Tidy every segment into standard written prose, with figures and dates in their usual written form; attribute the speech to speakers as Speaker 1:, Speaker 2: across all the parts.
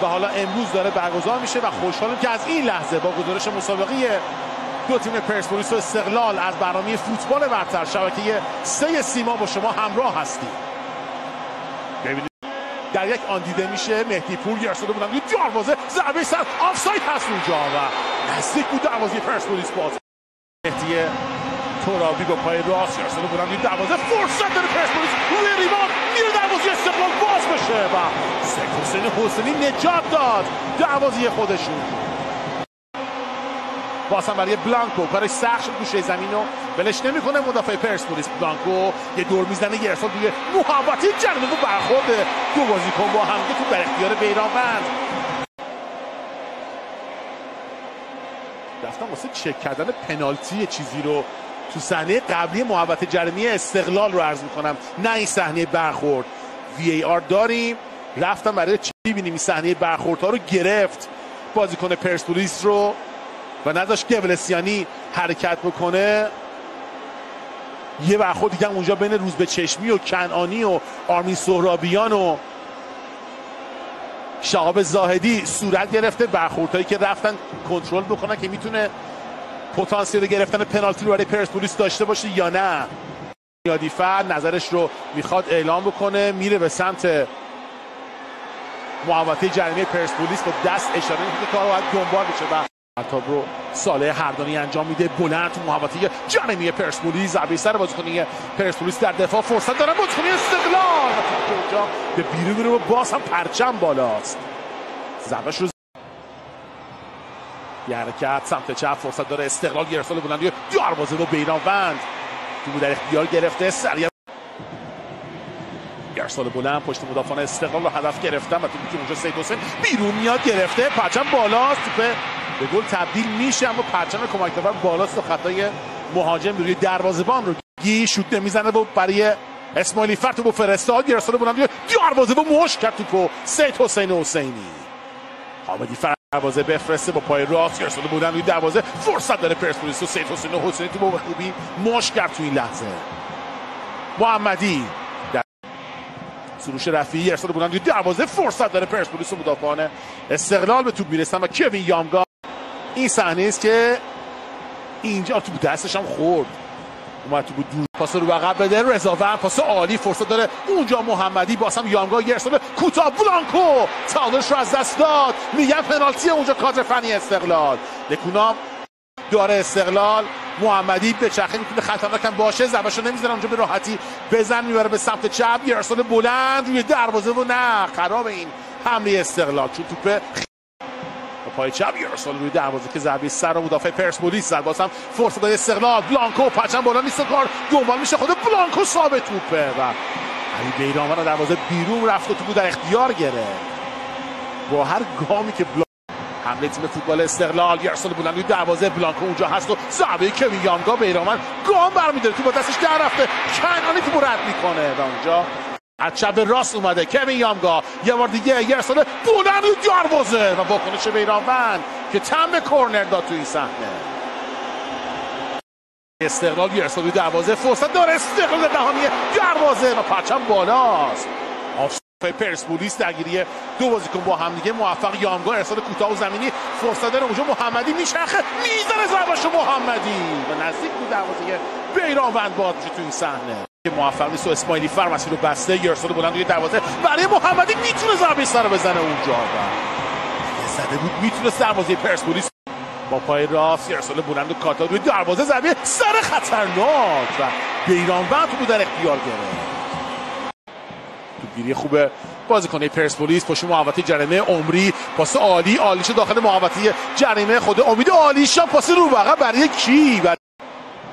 Speaker 1: و حالا امروز داره برگزار میشه و خوشحالم که از این لحظه با گزارش مسابقه دو تیم پرسپولیس و استقلال از برنامه فوتبال برتر شبکه 3 سیما با شما همراه هستیم. ببینید در یک آن دیده میشه مهدی پور گرساده بودن روی دروازه، ضربه سر آفساید هست اونجا و نزدیک بود دروازه پرسپولیس باز. مهدی ترابی با پای راست گرساده بودن روی دروازه، فرصت داره پرسپولیس روی ریباند میره دروازه استقلال باز بشه و سید حسینی نجات داد دروازه خودشون. باز هم برای بلانکو کارش سخت شد، گوشه زمین رو ولش نمیکنه مدافع پرسپولیس. بلانکو یه دور میزنه گرسال روی محوطه جریمه و برخورد دو بازیکن با هم که تو در اختیار بیرانوند رفتن واسه چک کردن پنالتی چیزی رو تو صحنه قبلی محوطه جریمه استقلال رو عرض میکنم، نه این صحنه برخورد. VAR داریم، رفتن برای چی ببینیم این صحنه برخوردها رو گرفت بازیکن پرسپولیس رو و نذاشت گبلسیانی حرکت بکنه. یه برخورد دیگه هم اونجا بین روزبه چشمی و کنعانی و آرمین سهرابیان و شهاب زاهدی صورت گرفته، برخوردهایی که رفتن کنترل بکنن که میتونه پتانسیل گرفتن پنالتی رو برای پرسپولیس داشته باشه یا نه. یادیفر نظرش رو میخواد اعلام بکنه، میره به سمت محوطه جریمه پرسپولیس با دست اشاره میکنه که کار باید دنبال بشه و پرتاب رو صالح هردانی انجام میده. بلند تو محوطه جریمه پرسپولیس، ضربه سر بازیکن پرسپولیس در دفاع، فرصت داره بازیکن استقلال اونجا به بیرون میره و باز هم پرچم بالاست. ضربهش رو یه حرکت سمت چپ، فرصت داره استقلال گرسال بلندی دروازه و بیرانوند تو در اختیار گرفته. سریع گرسال بلند پشت مدافعان استقلال رو هدف گرفتن و توپی که اونجا سید حسین بیرون میاد گرفته، پرچم بالاست، توپ به گل تبدیل میشه اما پرچم کمک داور بالاست و خطای مهاجم روی دروازه‌بان رو گی شوت میزنه و برای اسماعیلی فر توپو فرستاد. گرسال بلند دروازه و مشت کرد توپو سید حسین حسینی. حامدی فر دروازه بفرسته با پای راست، گرسال بودن روی دروازه، فرصت داره پرسپولیس و سید حسین حسینی تو با خوبی مشت کرد تو این لحظه. محمدی در سروش رفیعی گرسال بودن روی دروازه، فرصت داره پرسپولیس و مدافعان استقلال به توپ میرسن و کوین یامگا. این صحنه است که اینجا تو دستش هم خورد، اومد تو دور پاس رو عقب بده، رضاوند پاس عالی، فرصت داره اونجا محمدی، باز هم یامگا گرسال کوتاه، بلانکو تعادلش رو از دست داد، میگن پنالتی اونجا کادر فنی استقلال. لکونام داره استقلال، محمدی به چرخه میتونه خطرناک هم باشه، ضربه‌شو نمیذاره اونجا به راحتی بزن، میبره به سمت چپ، گرسال بلند روی دروازه و نه خراب این حمله استقلال چون توپ پای چپ گرسال روی دروازه که ضربه سر و مدافع پرسپولیس زد. باز هم فرصت داره استقلال، بلانکو پچم بالا نیست و کار دنبال میشه، خود بلانکو ثابت توپه و علی بیرانوند دروازه بیرون رفت و توپو در اختیار گرفت. با هر گامی که حمله تیم فوتبال استقلال، گرسال بلند روی دروازه، بلانکو اونجا هست و ضربه کوین یامگا، بیرانوند گام برمی‌داره، تو با دستش در رفته، کنعانی توپو رد میکنه و اونجا از چپ راست اومده کوین یامگا، یه بار دیگه گرسال بلند روی دروازه و واکنش بیرانوند که تم به کورنر داد تو این صحنه. استقلال گرسال روی دروازه، فرصت داره استقلال دهانی دروازه و پرچم بالاست. پرسپولیس درگیری دو بازیکن با هم دیگه موفق، یامگا ارسال کوتاه و زمینی، فرصت داره اونجا محمدی میچرخه میزنه ضربه‌شو محمدی و نزدیک بود دروازه بیرانوند باز میشه تو این صحنه که موفق نیست و اسماعیلی فر مسیر رو بسته، گرسال بلند روی دروازه برای محمدی میتونه ضربه سر بزنه اونجا و زده بود میتونه دروازه پرسپولیس با پای راست، گرسال بلند و کاتا روی دروازه، ضربه سر خطرناک و بیرانوند تو در اختیار گرفت. گیری خوبه بازیکن پرسپولیس پشت محوطه جریمه، عمری پاس عالی، عالیشه داخل محوطه جریمه، خود امید عالیشا پاس رو به عقب برای کی و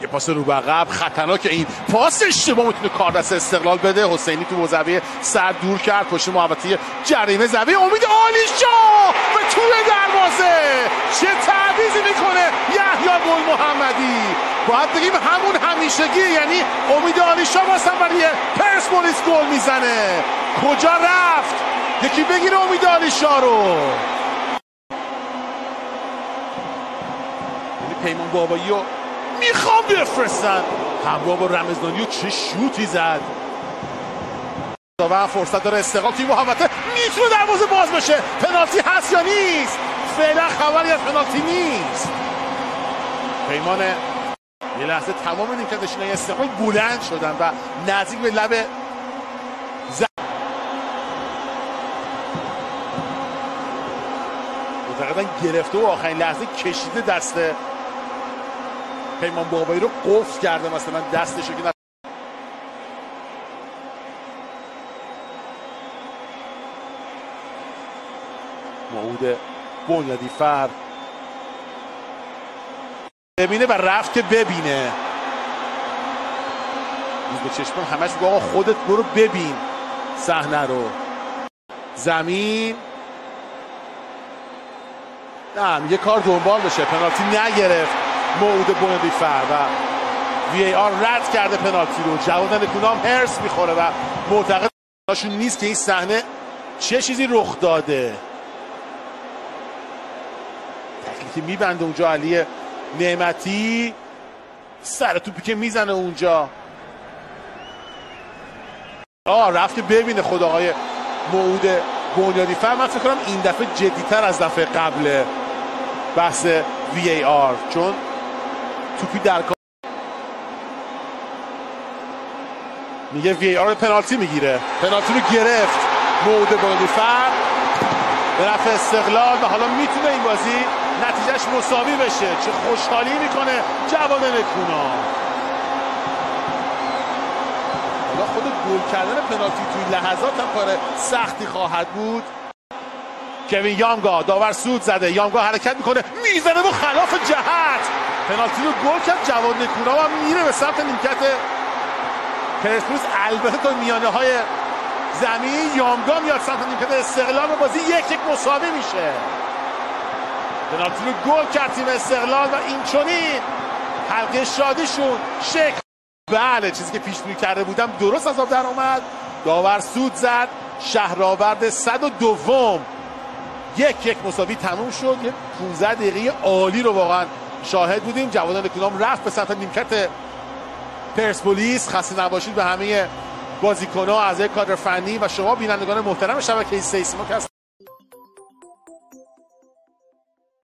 Speaker 1: یه پاس رو به عقب خطرناک، این پاس اشتباه میتونه کار دست استقلال بده. حسینی تو زاویه سر دور کرد پشت محوطه جریمه، زاویه امید عالیشا به توی دروازه، چه تعویضی میکنه یحیی گل محمدی. باید بگیم همون همیشگی، یعنی امید عالیشا واسه برای پرسپولیس گل میزنه. کجا رفت؟ یکی بگیره امید عالیشا رو. پیمان بابایی رو میخوام بفرستن همراه با رمضانی و چه شوتی زد. و فرصت داره استقلال توی محوطه میتونه دروازه باز بشه. پنالتی هست یا نیست؟ فعلا خبری از پنالتی نیست. پیمان یه لحظه تمام نیمکت‌نشینای استقلال بلند شدن و نزدیک به لب معتقدن گرفته و آخرین لحظه کشیده دست پیمان بابایی رو قفل کرده، مثلا دستشو که موعود بنیادی فر ببینه و رفت که ببینه. به چشمم همش میگه آقا خودت برو ببین صحنه رو. زمین نه میگه کار دنبال بشه. پنالتی نگرفت موعود بنیادی فر و وی آر رد کرده پنالتی رو. جواد نکونام هرس میخوره و معتقد ناشون نیست که این صحنه چه چیزی رخ داده. تکلیکی میبنده اونجا علی نعمتی، سر توپی که میزنه اونجا رفت که ببینه خود آقای موعود بنیادی فر. من فکر کنم این دفعه جدیتر از دفعه قبل بحث وی آر، چون توپی در کار میگه وی آر پنالتی میگیره. پنالتی رو گرفت موعود بنیادی فر به نفع استقلال و حالا میتونه این بازی نتیجهش مساوی بشه. چه خوشحالی میکنه جواد نکونام. حالا خود گل کردن پنالتی توی لحظات هم کار سختی خواهد بود. کوین یامگا داور سود زده. یامگا حرکت میکنه میزنه و خلاف جهت پنالتی رو گل کرد. جواد نکونام هم میره به سمت نیمکت پرسپولیس، البته تا میانه های زمین. یامگا میاد سمت نیمکت استقلال و بازی 1-1 مساوی میشه. پنالتی رو گل کرد تیم استقلال و این چنین حلقه شادیشون شکل. بله چیزی که پیش‌بینی کرده بودم درست از آب در اومد. داور سود زد. شهرآورد 102 1-1 مساوی تموم شد. یه 15 دقیقه عالی رو واقعا شاهد بودیم. جواد نکونام رفت به سمت نیمکت پرسپولیس. خسته نباشید به همه بازیکن‌ها، اعضای کادر فنی و شما بینندگان محترم شبکه سه اسموک هستید.